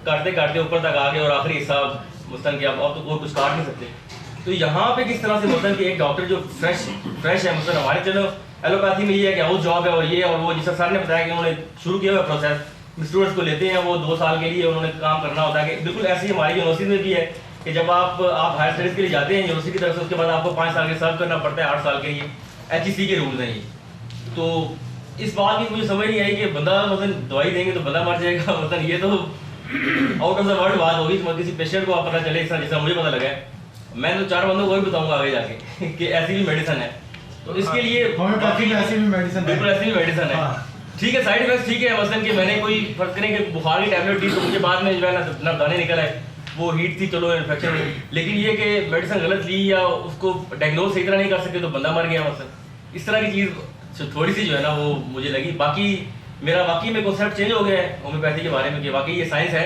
काटते काटते ऊपर तक आ गए और आखिरी हिस्सा मसलन कि अब तो कोई कुछ काट नहीं सकते। तो यहाँ पे किस तरह से मसलन कि एक डॉक्टर जो फ्रेश है, मसलन हमारे चलो एलोपैथी में ये है कि हाउस जॉब है और ये और वो, जिस सर ने बताया कि उन्होंने शुरू किया हुआ प्रोसेस, स्टूडेंट्स को लेते हैं वो 2 साल के लिए उन्होंने काम करना होता है। कि बिल्कुल ऐसे ही हमारी यूनिवर्सिटी में भी है कि जब आप हायर स्टडीज़ के लिए जाते हैं यूनिवर्सिटी की तरफ से, उसके बाद आपको 5 साल के सर्व करना पड़ता है, 8 साल के लिए HEC के रूल्स हैं ये। तो इस बात की मुझे समझ नहीं आई कि बंदा मतलब दवाई देंगे तो बंदा मर जाएगा, मतलब ये तो आउट ऑफ द वर्ल्ड बात होगी। किसी पेशेंट को आप पता चले इस तरह, जैसा मुझे पता लगा है, मैं तो 4 बंदों को भी बताऊंगा आगे जाके कि ऐसी भी मेडिसिन है। तो इसके लिए होम्योपैथी में ऐसी भी मेडिसिन है, बिल्कुल ऐसी भी मेडिसिन है। ठीक है, साइड इफेक्ट ठीक है, मसलन कि मैंने कोई फर्ज करें कि बुखार की टैबलेट दी तो मुझे बाद में जो है ना दाने निकल आए, वो हीट थी, चलो इन्फेक्शन हुई, लेकिन ये कि मेडिसिन गलत ली या उसको डायग्नोज सही तरह नहीं कर सके तो बंदा मर गया, मतलब इस तरह की चीज़ थोड़ी सी जो है ना वो मुझे लगी। बाकी मेरा वाकई में कॉन्सेप्ट चेंज हो गया है होम्योपैथी के बारे में कि वाकई ये साइंस है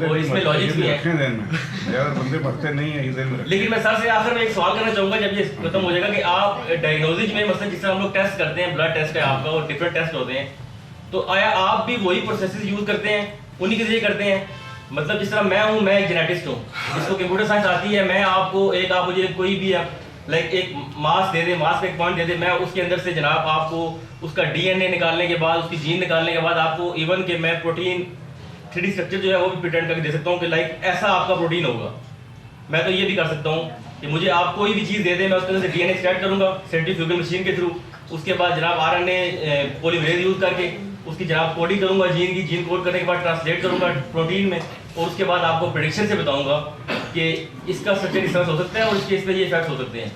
और इसमें लॉजिक्स भी है, ज़्यादा बंदे मरते नहीं है। लेकिन मैं सर से आखिर में एक सवाल करना चाहूँगा, जब ये खत्म हो जाएगा कि आप डायग्नोसिस में मतलब जिस तरह हम लोग टेस्ट करते हैं, ब्लड टेस्ट है आपका और डिफरेंट टेस्ट होते हैं, तो आया आप भी वही प्रोसेसेस यूज़ करते हैं, उन्हीं के जरिए करते हैं? मतलब जिस तरह मैं एक जेनेटिस्ट हूँ जिसको कंप्यूटर साइंस आती है, मैं आपको आप मुझे कोई भी लाइक एक मास दे दे, मास का एक पॉइंट दे दे, मैं उसके अंदर से जनाब आपको उसका DNA निकालने के बाद, उसकी जीन निकालने के बाद आपको इवन के मैं प्रोटीन 3D स्ट्रक्चर जो है वो भी प्रिटेंड करके दे सकता हूँ कि लाइक ऐसा आपका प्रोटीन होगा। मैं तो ये भी कर सकता हूँ कि मुझे आप कोई भी चीज़ दे दे, मैं उसके अंदर से DNA एक्सट्रैक्ट करूँगा सेंट्रीफ्यूगल मशीन के थ्रू, उसके बाद जनाब RNA पॉलीमरेज यूज़ करके उसकी जनाब कोडिंग करूँगा, जीन कोड करने के बाद ट्रांसलेट करूँगा प्रोटीन में, और उसके बाद आपको प्रेडिक्शन से बताऊँगा कि इसका स्ट्रक्चर इस तरह से हो सकता है और इसके इस पर ये इफेक्ट हो सकते हैं।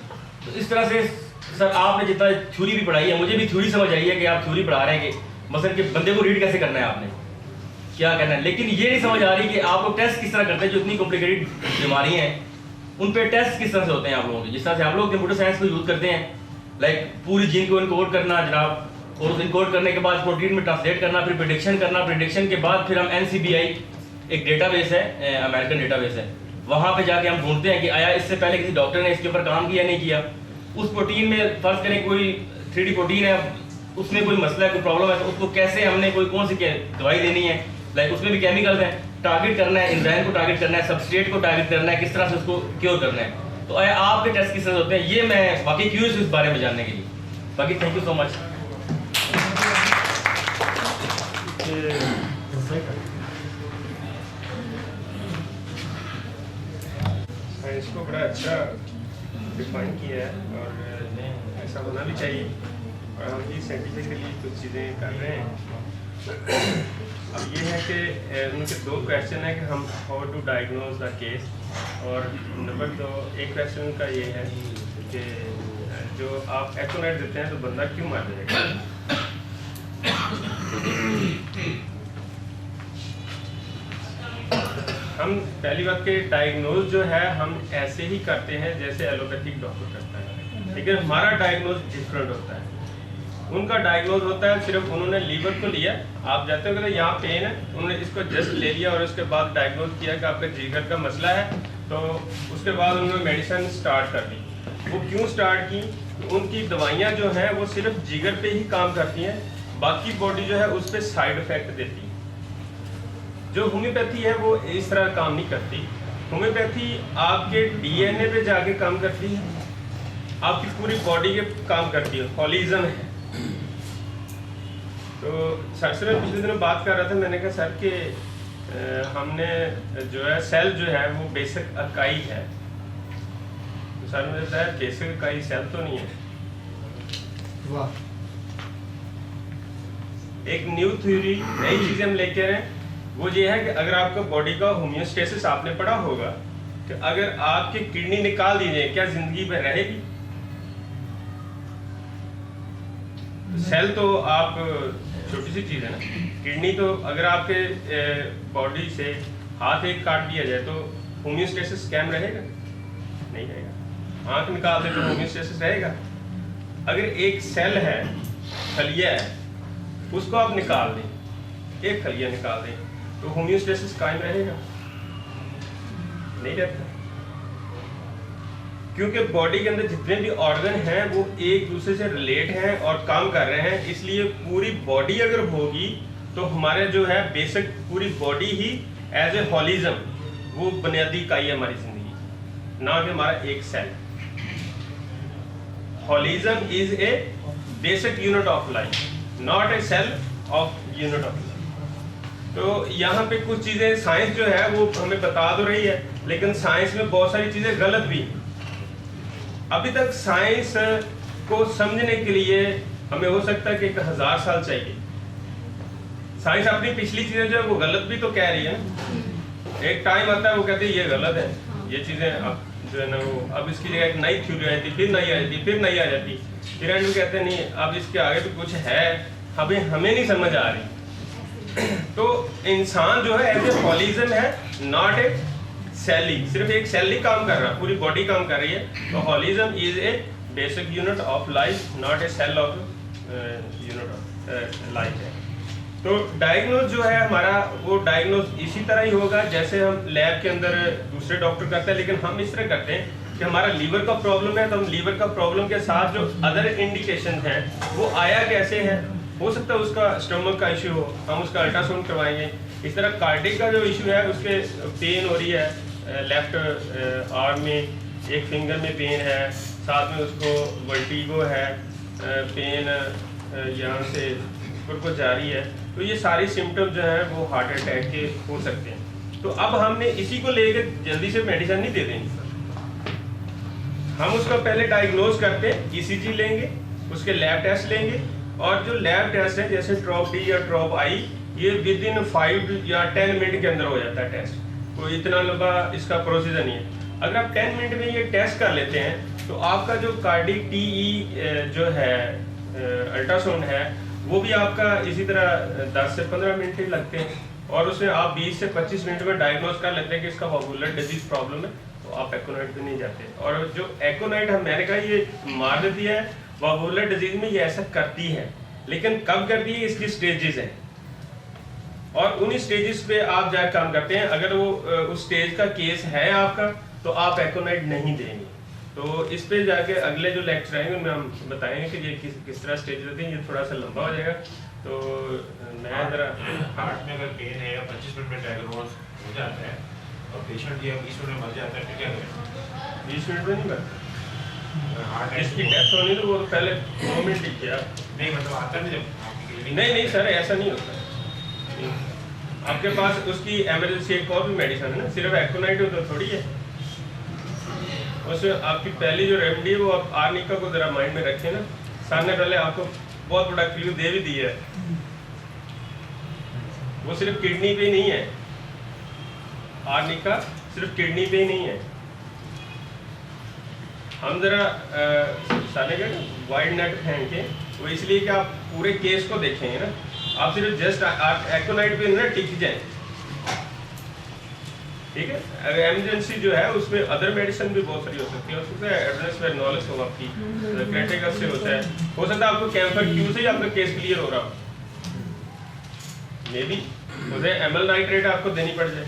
तो इस तरह से सर आपने जितना थ्योरी भी पढ़ाई है, मुझे भी थ्योरी समझ आई है कि आप थ्योरी पढ़ा रहे हैं कि मसलन कि बंदे को रीड कैसे करना है, आपने क्या करना है, लेकिन ये नहीं समझ आ रही कि आप लोग टेस्ट किस तरह करते हैं। जो इतनी कॉम्प्लिकेटेड बीमारी हैं उन पे टेस्ट किस तरह से होते हैं आप लोगों के, जिस तरह से आप लोग कंप्यूटर साइंस को यूज़ करते हैं, लाइक पूरी जीन को इनकोड करना जनाब, और उस इनकोड करने के बाद प्रोटीन में ट्रांसलेट करना, फिर प्रेडिक्शन करना, प्रेडिक्शन के बाद फिर हम NCBI एक डेटाबेस है, अमेरिकन डेटाबेस है, वहाँ पे जाके हम ढूंढते हैं कि आया इससे पहले किसी डॉक्टर ने इसके ऊपर काम किया नहीं किया, उस प्रोटीन में फर्ज करें कोई 3D प्रोटीन है, उसमें कोई मसला है, कोई प्रॉब्लम है, तो उसको कैसे हमने कौन सी दवाई देनी है, लाइक उसमें भी केमिकल्स हैं, टारगेट करना है, एंजाइम को टारगेट करना है, सबस्ट्रेट को टारगेट करना है, किस तरह से उसको क्योर करना है। तो आया आपके टेस्ट किस तरह होते हैं, ये मैं बाकी क्यूरियस हूँ इस बारे में जानने के लिए। बाकी थैंक यू सो मच। इसको बड़ा अच्छा डिफाइन किया है और ऐसा होना भी चाहिए, और हम भी साइंटिफिकली कुछ चीज़ें कर रहे हैं। अब ये है कि उनके 2 क्वेश्चन है कि हम how to diagnose the case, और नंबर 2 एक क्वेश्चन का ये है कि जो आप एक्टोनाइट देते हैं तो बंदा क्यों मार जाएगा। हम पहली बात के डायग्नोज जो है हम ऐसे ही करते हैं जैसे एलोपैथिक डॉक्टर करता है, लेकिन हमारा डायग्नोज डिफरेंट होता है। उनका डायग्नोज होता है सिर्फ उन्होंने लीवर को लिया, आप जाते हो कहते यहाँ पेन है, उन्होंने इसको जस्ट ले लिया और उसके बाद डायग्नोज किया कि आपका जिगर का मसला है, तो उसके बाद उन्होंने मेडिसिन स्टार्ट कर दी। वो क्यों स्टार्ट की, तो उनकी दवाइयाँ जो हैं वो सिर्फ जिगर पे ही काम करती हैं, बाकी बॉडी जो है उस पर साइड इफेक्ट देती है। जो होम्योपैथी है वो इस तरह काम नहीं करती। होम्योपैथी आपके DNA पे जाके काम करती है, आपकी पूरी बॉडी के काम करती है, होलिज्म है। तो सर से मैं पिछले दिनों बात कर रहा था, मैंने कहा सर कि हमने जो है सेल जो है वो बेसिक इकाई है, तो सर ने बताया बेसिक इकाई सेल तो नहीं है। वाह, एक न्यू थ्योरी, नई चीज़ें हम लेके आए, वो ये है कि अगर आपका बॉडी का होम्योस्टेसिस आपने पढ़ा होगा कि अगर आपकी किडनी निकाल दी जाए क्या जिंदगी में रहेगी। सेल तो आप छोटी सी चीज़ है ना, किडनी तो अगर आपके बॉडी से हाथ एक काट दिया जाए तो होम्योस्टेसिस कायम रहेगा, नहीं रहेगा। आंख निकाल दे तो होम्योस्टेसिस रहेगा। अगर एक सेल है, खलिया है, उसको आप निकाल दें, एक खलिया निकाल दें, तो होम्योस्टेसिस कायम रहेगा, नहीं रहता। क्योंकि बॉडी के अंदर जितने भी ऑर्गन हैं वो एक दूसरे से रिलेट हैं और काम कर रहे हैं, इसलिए पूरी बॉडी अगर होगी तो हमारे जो है बेसिक पूरी बॉडी ही एज ए हॉलिज्म, वो बुनियादी इकाई है हमारी जिंदगी, ना कि हमारा एक cell. Holism is a basic unit of life, not a cell of unit of life. तो यहाँ पे कुछ चीज़ें साइंस जो है वो हमें बता तो रही है, लेकिन साइंस में बहुत सारी चीज़ें गलत भी हैं। अभी तक साइंस को समझने के लिए हमें हो सकता है कि 1000 साल चाहिए। साइंस अपनी पिछली चीज़ें जो है वो गलत भी तो कह रही है, एक टाइम आता है वो कहते हैं ये गलत है, ये चीज़ें अब जो है ना वो अब इसकी जगह एक नई थ्योरी आई थी, फिर नई आई थी, फिर नई आ जाती, फिर एंड में कहते हैं नहीं अब इसके आगे तो कुछ है, अभी हमें नहीं समझ आ रही। तो इंसान जो है एज ए हॉलिज्म है, नॉट ए सेल। सिर्फ एक सेल ही काम कर रहा है, पूरी बॉडी काम कर रही है। तो holism is a basic unit of life, not a cell of unit of life है। तो डायग्नोज जो है हमारा, वो डायग्नोज इसी तरह ही होगा जैसे हम लैब के अंदर दूसरे डॉक्टर करते हैं, लेकिन हम इस तरह करते हैं कि हमारा लीवर का प्रॉब्लम है तो हम लीवर का प्रॉब्लम के साथ जो अदर इंडिकेशन हैं वो आया कैसे है, हो सकता है उसका स्टमक का इशू हो, हम उसका अल्ट्रासाउंड करवाएंगे। इस तरह कार्डिक का जो इशू है, उसके पेन हो रही है लेफ्ट आर्म में, एक फिंगर में पेन है, साथ में उसको वर्टिगो है, पेन यहाँ से ऊपर को जारी है। तो ये सारी सिम्टम जो है वो हार्ट अटैक के हो सकते हैं। तो अब हमने इसी को लेकर जल्दी से मेडिसिन नहीं दे देंगे, हम उसका पहले डायग्नोज करते हैं, ECG लेंगे, उसके लैब टेस्ट लेंगे, और जो लैब टेस्ट है जैसे ट्रॉप डी या ट्रॉप आई, ये विद इन 5 या 10 मिनट के अंदर हो जाता है टेस्ट, कोई इतना लंबा इसका प्रोसीजर नहीं है। अगर आप 10 मिनट में ये टेस्ट कर लेते हैं तो आपका जो कार्डिक TE जो है अल्ट्रासाउंड है वो भी आपका इसी तरह 10 से 15 मिनट ही लगते हैं, और उसमें आप 20 से 25 मिनट में डायग्नोज कर लेते हैं कि इसका वाल्वुलर डिजीज प्रॉब्लम है, तो आप एकोनाइट पे नहीं जाते। और जो एकोनाइट मैंने कहा ये मार देती है, वाल्वुलर डिजीज में ये ऐसा करती है, लेकिन कब करती है इसकी स्टेजेस हैं, और उन्हीं स्टेजेस पे आप जाकर काम करते हैं। अगर वो उस स्टेज का केस है आपका तो आप एकोनाइट नहीं देंगे। तो इस पे जाके अगले जो लेक्चर आएंगे उनमें हम बताएंगे कि ये किस तरह स्टेज होते हैं। ये थोड़ा सा लंबा हो जाएगा, तो मैं जरा हार्ट में अगर पेन है या 25 मिनट में डायग्नोज हो जाता है और पेशेंट या 20 मिनट में मर जाता है तो क्या करें? 20 मिनट में नहीं मरता। हार्ट इसकी डेथ होनी तो वो पहले 2 मिनट लिख किया नहीं, मतलब आता नहीं जब आपकी क्लिनिक नहीं सर, ऐसा नहीं होता। आपके पास उसकी इमरजेंसी एक और भी मेडिसिन है ना, सिर्फ एकोनाइट हो तो थोड़ी है। उसमें आपकी पहली जो रेमेडी है वो आप आर्निका को जरा माइंड में रखें ना, सामने पहले आपको बहुत बड़ा क्लू दे भी दी है, वो सिर्फ किडनी पे नहीं है, आर्निका सिर्फ किडनी पे ही नहीं है। हम जरा साले का वाइड नेट फेंके, वो इसलिए कि आप पूरे केस को देखेंगे ना, आप सिर्फ जस्ट एकोनाइट पे ना टिक जाए, ठीक है। अगर इमरजेंसी जो है उसमें अदर मेडिसिन भी बहुत सारी हो सकती है, उससे एड्रेस में नॉलेज हो आपकी, क्रिटिकल से होता है, हो सकता है आपको कैंसर क्यू से ही आपका केस क्लियर हो रहा हो, मे बी मुझे एमएल नाइट्रेट आपको देनी पड़ जाए,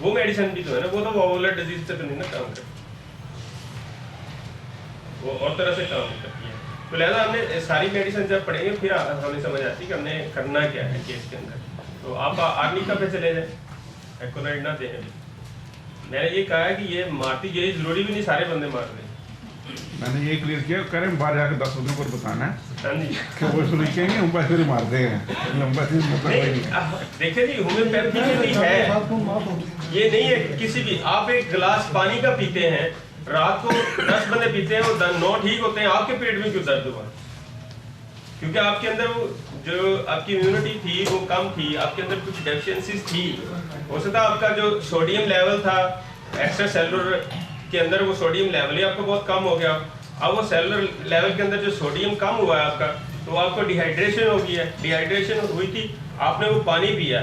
वो मेडिसिन भी तो है ना, वो तो वाल्वुलर डिजीज से तो नहीं ना काम करती, वो और तरह से काम करती है। तो लिहाजा हमने सारी मेडिसिन जब पढ़ेंगे फिर हमें समझ आती है कि हमने करना क्या है केस के अंदर। तो आप आर्निका पे चले जाए, एकोनाइट ना दें। मैंने ये कहा है कि ये मारती, ये जरूरी भी नहीं सारे बंदे मार रहे। मैंने ये क्लियर किया, करें बाहर जाकर 10 बंदों को बताना है हाँ जी, कि वो इसको लिखेंगे हम पैसे मारते हैं, लंबा चीज मतलब नहीं है। देखिए जी, होम्योपैथी में भी है, ये नहीं है किसी भी, आप एक गिलास पानी का पीते हैं, रात को 10 बंदे पीते हैं, वो 9 ठीक होते हैं, आपके पेट में क्यों दर्द हुआ? क्योंकि आपके अंदर वो जो आपकी इम्यूनिटी थी वो कम थी, आपके अंदर कुछ डेफिशिएंसीज थी। हो सकता है आपका जो सोडियम लेवल था एक्स्ट्रा सेलुलर के अंदर, वो सोडियम लेवल ही आपका बहुत कम हो गया। अब वो सेलुलर लेवल के अंदर जो सोडियम कम हुआ है आपका, तो आपको डिहाइड्रेशन हो गई है। डिहाइड्रेशन हुई थी, आपने वो पानी पिया,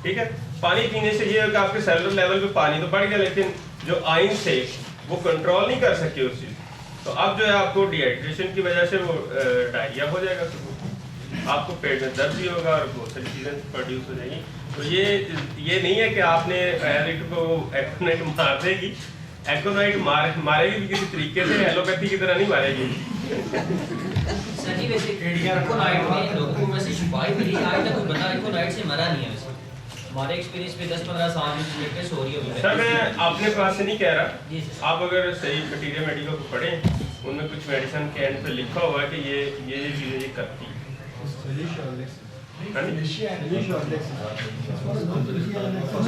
ठीक है। पानी पीने से ये है कि आपके सेलुलर लेवल पे पानी तो बढ़ गया, लेकिन जो आयन से वो कंट्रोल नहीं कर सके उस चीज़। तो अब जो है आपको डिहाइड्रेशन की वजह से वो डायरिया हो जाएगा, तो आपको पेट में दर्द भी होगा और बहुत सारी चीज़ें प्रोड्यूस हो जाएंगी। तो ये नहीं है कि आपने एरिट को एकोनाइट मार देगी, एकोनाइट मारेगी भी किसी तरीके से, एलोपैथी की तरह नहीं मारेगी। सर जी वैसे एकोनाइट में लोगों को वैसे शिफा मिली, आज तक कोई बंदा एकोनाइट से मरा नहीं है वैसे। हमारे एक्सपीरियंस में 10-15 साल में प्रैक्टिस हो रही है सर मैं अपने पास से नहीं कह रहा, जी सर। आप अगर सही मटीरियल मेडिकल को पढ़ें उनमें कुछ मेडिसिन के एंड पे लिखा हुआ है कि ये चीज़ें ये करती है।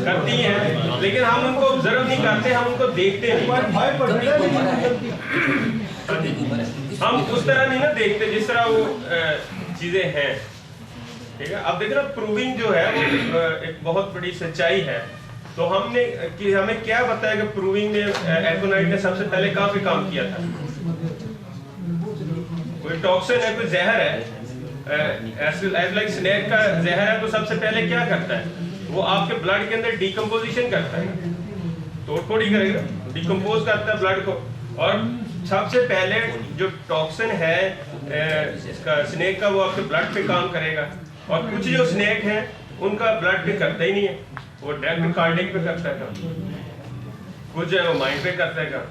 करती हैं, लेकिन हम उनको ऑब्जर्व नहीं करते, हम उनको देखते नहीं। हम उस तरह नहीं ना देखते जिस तरह वो चीज़ें हैं, ठीक है। अब देख रहे प्रूविंग जो है वो एक बहुत बड़ी सच्चाई है। तो हमने कि हमें क्या बताया कि प्रूविंग में एकोनाइट ने सबसे पहले कहाँ पे काम किया था? कोई टॉक्सिन है, कोई जहर है, लाइक स्नेक का जहर है, तो सबसे पहले क्या करता है? वो आपके ब्लड के अंदर डिकम्पोजिशन करता है, तोड़ ही करेगा, डिकम्पोज करता है ब्लड को। और सबसे पहले जो टॉक्सिन है इसका स्नेक का, वो आपके ब्लड पे काम करेगा। और कुछ जो स्नेक हैं उनका ब्लड पे करता ही नहीं है, वो डायरेक्ट कार्डियक पे करता है काम, कुछ है वो माइंड पे करता है काम।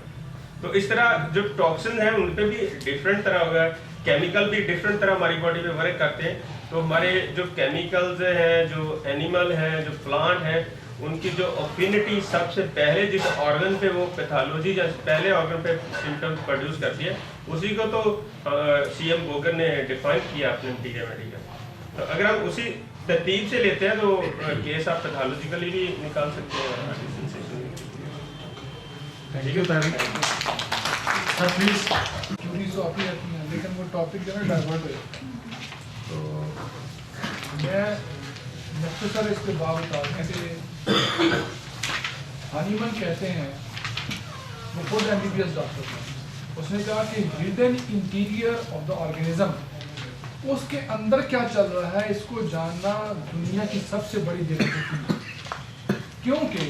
तो इस तरह जो टॉक्सिन है उन पे भी डिफरेंट तरह होगा, केमिकल भी डिफरेंट तरह हमारी बॉडी में वर्क करते हैं। तो हमारे जो केमिकल्स हैं, जो एनिमल हैं, जो प्लांट हैं, उनकी जो अफिनिटी सबसे पहले जिस ऑर्गन पे वो पैथोलॉजी या पहले ऑर्गन पे सिम्टम्स प्रोड्यूस करती है, उसी को तो सीएम बोगर ने डिफाइन किया अपने मटीरियल मेडिकल। तो अगर हम उसी तरतीब से लेते हैं तो केस आप पैथोलॉजिकली भी निकाल सकते हैं। Thank you Tariq. Sir please पूरी सॉफी रहती है, लेकिन वो टॉपिक जो है डाइवर्ट हो जाता है। तो मैं मुख्तसर इसके बाद बता दें कि हनीमन कहते हैं, वो खुद MBBS डॉक्टर हैं, उसने कहा कि hidden interior of the organism, उसके अंदर क्या चल रहा है इसको जानना दुनिया की सबसे बड़ी बेवकूफ़ी है। क्योंकि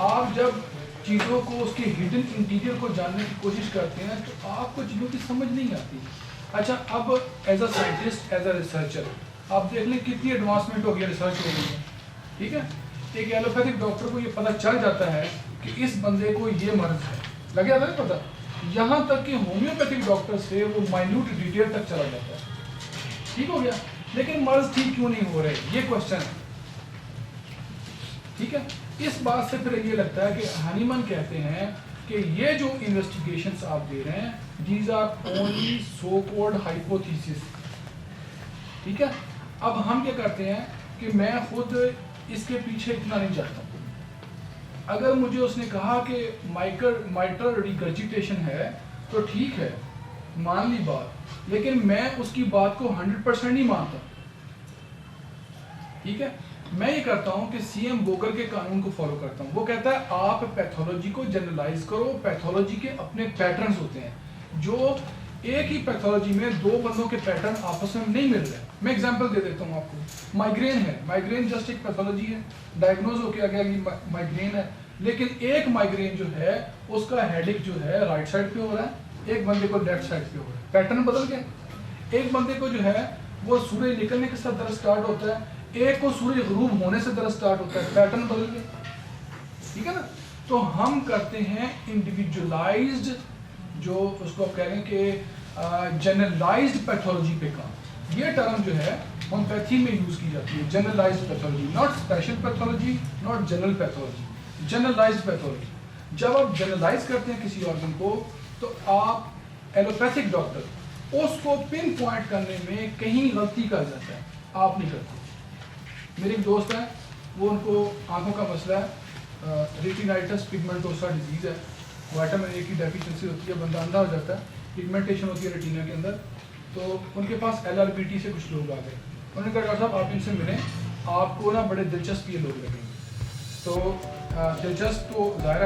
आप जब चीज़ों को उसके हिडन इंटीरियर को जानने की कोशिश करते हैं तो आपको चीज़ों की समझ नहीं आती। अच्छा, अब as a scientist, as a researcher आप देख लें कितनी एडवांसमेंट हो गई, रिसर्च हो गई है, ठीक है। एक एलोपैथिक डॉक्टर को ये पता चल जाता है कि इस बंदे को ये मर्ज है, लग जाता है पता। यहाँ तक कि होम्योपैथिक डॉक्टर से वो माइन्यूट डिटेल तक चला जाता है, ठीक हो गया। लेकिन मर्ज ठीक क्यों नहीं हो रहे, ये क्वेश्चन है, ठीक है। इस बात से फिर ये लगता है कि हनीमन कहते हैं कि ये जो इन्वेस्टिगेशंस आप दे रहे हैं, these are only so called hypothesis, ठीक है। अब हम क्या करते हैं कि मैं खुद इसके पीछे इतना नहीं जाता। अगर मुझे उसने कहा कि माइट्रल रिगर्जिटेशन है तो ठीक है, मान ली बात, लेकिन मैं उसकी बात को 100% नहीं मानता, ठीक है। मैं ये करता हूँ कि सीएम बोगर के कानून को फॉलो करता हूँ। वो कहता है आप पैथोलॉजी को जनरलाइज करो, पैथोलॉजी के अपने पैटर्न्स होते हैं, जो एक ही पैथोलॉजी में दो बंदों के पैटर्न आपस में नहीं मिल रहे। मैं एग्जांपल दे देता हूँ आपको। माइग्रेन है, माइग्रेन जस्ट एक पैथोलॉजी है, डायग्नोज हो गया कि माइग्रेन है, लेकिन एक माइग्रेन जो है उसका हेडेक जो है राइट साइड पे हो रहा है, एक बंदे को लेफ्ट साइड पे हो रहा है, पैटर्न बदल गया। एक बंदे को जो है वो सूर्य निकलने के साथ दर्द स्टार्ट होता है, एक को सूर्य गुरूब होने से दर्द स्टार्ट होता है, पैटर्न बदल गया, ठीक है ना। तो हम करते हैं इंडिविजुअलाइज्ड, जो उसको आप कह रहे हैं कि जनरलाइज्ड पैथोलॉजी पे काम। ये टर्म जो है होम्योपैथी में यूज की जाती है, generalised pathology, not special pathology, not general pathology, generalised pathology. जब आप जनरलाइज करते हैं किसी ऑर्गन को तो आप एलोपैथिक डॉक्टर उसको पिन पॉइंट करने में कहीं गलती कर जाता है, आप नहीं करते। मेरे एक दोस्त है, वो उनको आंखों का मसला है, रेटिनाइटिस पिगमेंटोसा डिजीज़ है, विटामिन ए की डेफिशिएंसी होती है, बंदा अंधा हो जाता है, पिगमेंटेशन होती है रेटिना के अंदर। तो उनके पास LRBT से कुछ लोग आ गए, उन्होंने कहा डॉक्टर साहब आप इनसे मिलें, आपको ना बड़े दिलचस्प ये लोग लगेंगे। तो दिलचस्प तो ज़ाहिर